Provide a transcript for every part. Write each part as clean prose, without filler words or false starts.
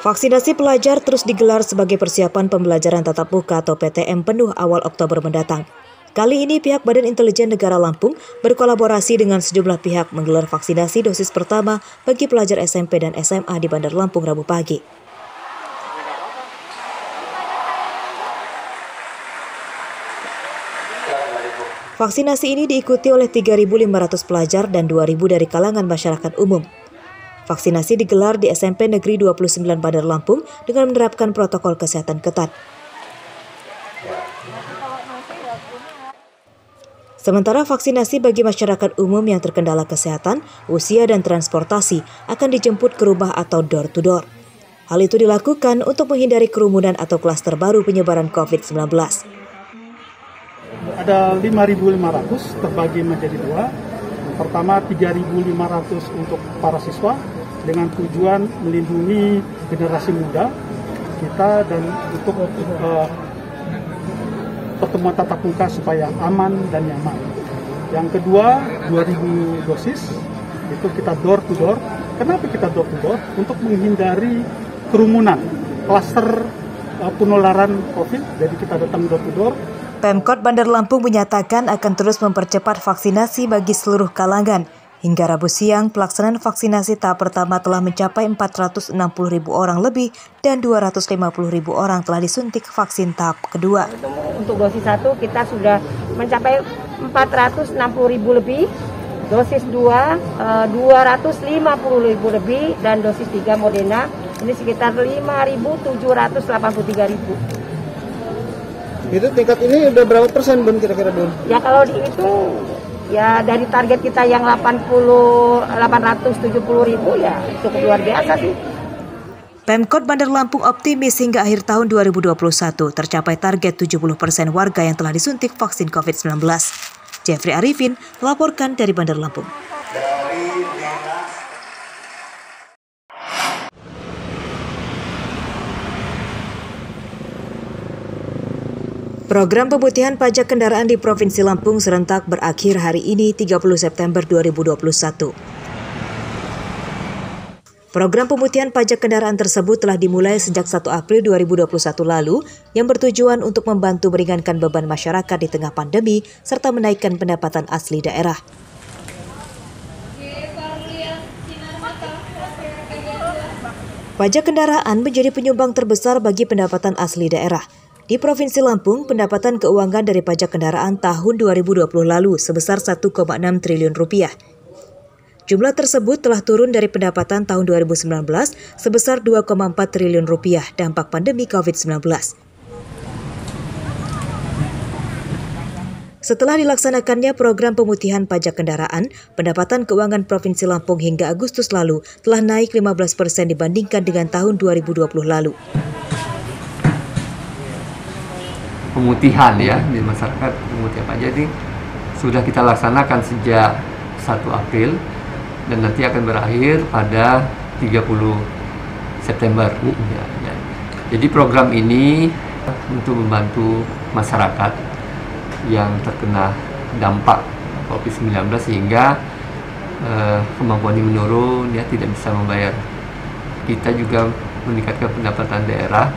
Vaksinasi pelajar terus digelar sebagai persiapan pembelajaran tatap muka atau PTM penuh awal Oktober mendatang. Kali ini pihak Badan Intelijen Negara Lampung berkolaborasi dengan sejumlah pihak menggelar vaksinasi dosis pertama bagi pelajar SMP dan SMA di Bandar Lampung Rabu pagi. Vaksinasi ini diikuti oleh 3.500 pelajar dan 2.000 dari kalangan masyarakat umum. Vaksinasi digelar di SMP Negeri 29 Bandar Lampung dengan menerapkan protokol kesehatan ketat. Sementara vaksinasi bagi masyarakat umum yang terkendala kesehatan, usia, dan transportasi akan dijemput ke rumah atau door-to-door. Hal itu dilakukan untuk menghindari kerumunan atau klaster baru penyebaran COVID-19. Ada 5.500 terbagi menjadi dua. Pertama 3.500 untuk para siswa dengan tujuan melindungi generasi muda kita dan untuk pertemuan tatap muka supaya aman dan nyaman. Yang kedua 2.000 dosis itu kita door to door. Kenapa kita door to door? Untuk menghindari kerumunan, klaster penularan COVID. Jadi kita datang door to door. Pemkot Bandar Lampung menyatakan akan terus mempercepat vaksinasi bagi seluruh kalangan. Hingga Rabu siang, pelaksanaan vaksinasi tahap pertama telah mencapai 460.000 orang lebih dan 250.000 orang telah disuntik vaksin tahap kedua. Untuk dosis 1 kita sudah mencapai 460.000 lebih, dosis 2 250.000 lebih, dan dosis 3 Moderna ini sekitar 5.783.000. Itu tingkat ini udah berapa persen Bun kira-kira Bun? Ya kalau dihitung ya dari target kita yang 870.000 ya cukup luar biasa sih. Pemkot Bandar Lampung optimis hingga akhir tahun 2021 tercapai target 70% warga yang telah disuntik vaksin COVID-19. Jeffrey Arifin melaporkan dari Bandar Lampung. Program pemutihan pajak kendaraan di Provinsi Lampung serentak berakhir hari ini 30 September 2021. Program pemutihan pajak kendaraan tersebut telah dimulai sejak 1 April 2021 lalu yang bertujuan untuk membantu meringankan beban masyarakat di tengah pandemi serta menaikkan pendapatan asli daerah. Pajak kendaraan menjadi penyumbang terbesar bagi pendapatan asli daerah. Di Provinsi Lampung, pendapatan keuangan dari pajak kendaraan tahun 2020 lalu sebesar 1,6 triliun rupiah. Jumlah tersebut telah turun dari pendapatan tahun 2019 sebesar 2,4 triliun rupiah dampak pandemi COVID-19. Setelah dilaksanakannya program pemutihan pajak kendaraan, pendapatan keuangan Provinsi Lampung hingga Agustus lalu telah naik 15% dibandingkan dengan tahun 2020 lalu. Pemutihan ya di masyarakat, pemutihan pajak ini sudah kita laksanakan sejak 1 April dan nanti akan berakhir pada 30 September. Ya. Jadi program ini untuk membantu masyarakat yang terkena dampak COVID-19 sehingga kemampuannya menurun, ya tidak bisa membayar. Kita juga meningkatkan pendapatan daerah.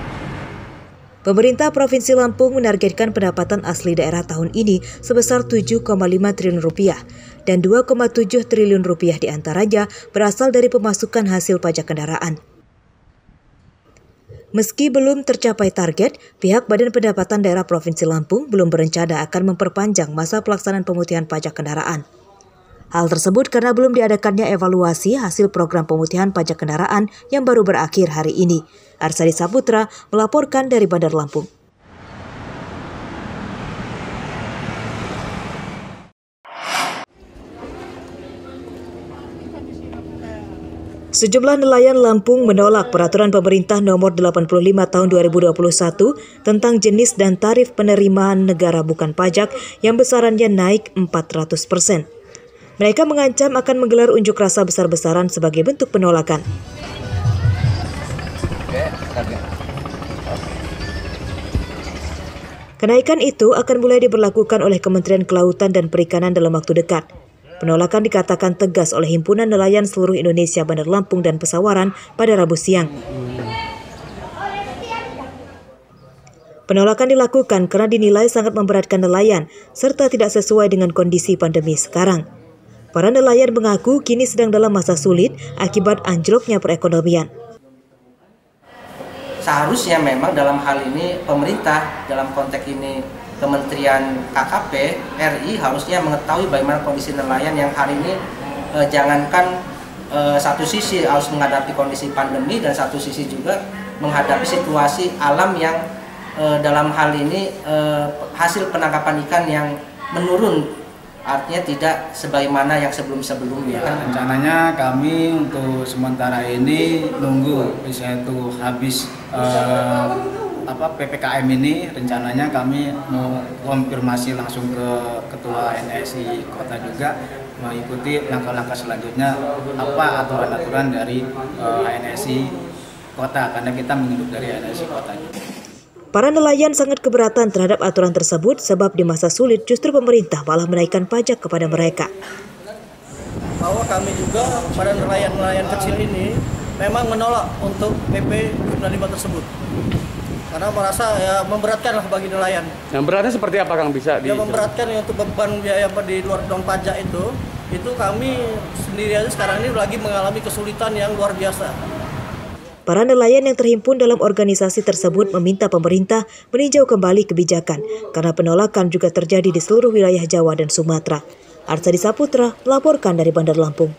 Pemerintah Provinsi Lampung menargetkan pendapatan asli daerah tahun ini sebesar 7,5 triliun rupiah dan 2,7 triliun rupiah diantaranya berasal dari pemasukan hasil pajak kendaraan. Meski belum tercapai target, pihak Badan Pendapatan Daerah Provinsi Lampung belum berencana akan memperpanjang masa pelaksanaan pemutihan pajak kendaraan. Hal tersebut karena belum diadakannya evaluasi hasil program pemutihan pajak kendaraan yang baru berakhir hari ini. Arsadi Saputra melaporkan dari Bandar Lampung. Sejumlah nelayan Lampung menolak peraturan pemerintah nomor 85 tahun 2021 tentang jenis dan tarif penerimaan negara bukan pajak yang besarannya naik 400%. Mereka mengancam akan menggelar unjuk rasa besar-besaran sebagai bentuk penolakan. Kenaikan itu akan mulai diberlakukan oleh Kementerian Kelautan dan Perikanan dalam waktu dekat. Penolakan dikatakan tegas oleh Himpunan Nelayan Seluruh Indonesia Bandar Lampung dan Pesawaran pada Rabu siang. Penolakan dilakukan karena dinilai sangat memberatkan nelayan serta tidak sesuai dengan kondisi pandemi sekarang. Para nelayan mengaku kini sedang dalam masa sulit akibat anjloknya perekonomian. Seharusnya memang dalam hal ini pemerintah, dalam konteks ini Kementerian KKP RI harusnya mengetahui bagaimana kondisi nelayan yang hari ini jangankan satu sisi harus menghadapi kondisi pandemi dan satu sisi juga menghadapi situasi alam yang dalam hal ini hasil penangkapan ikan yang menurun, artinya tidak sebagaimana yang sebelum-sebelumnya. Rencananya kami untuk sementara ini nunggu misalnya itu habis PPKM ini, rencananya kami mau konfirmasi langsung ke Ketua NSI Kota juga mengikuti langkah-langkah selanjutnya apa aturan-aturan dari NSI Kota, karena kita menghidup dari NSI Kota juga. Para nelayan sangat keberatan terhadap aturan tersebut sebab di masa sulit justru pemerintah malah menaikkan pajak kepada mereka. Bahwa kami juga pada nelayan-nelayan kecil ini memang menolak untuk PP 95 tersebut. Karena merasa ya memberatkan lah bagi nelayan. Yang beratnya seperti apa Kang bisa? Ya memberatkan ya untuk beban biaya di luar dong pajak itu kami sendiri aja sekarang ini lagi mengalami kesulitan yang luar biasa. Para nelayan yang terhimpun dalam organisasi tersebut meminta pemerintah meninjau kembali kebijakan karena penolakan juga terjadi di seluruh wilayah Jawa dan Sumatera. Artsadi Saputra melaporkan dari Bandar Lampung.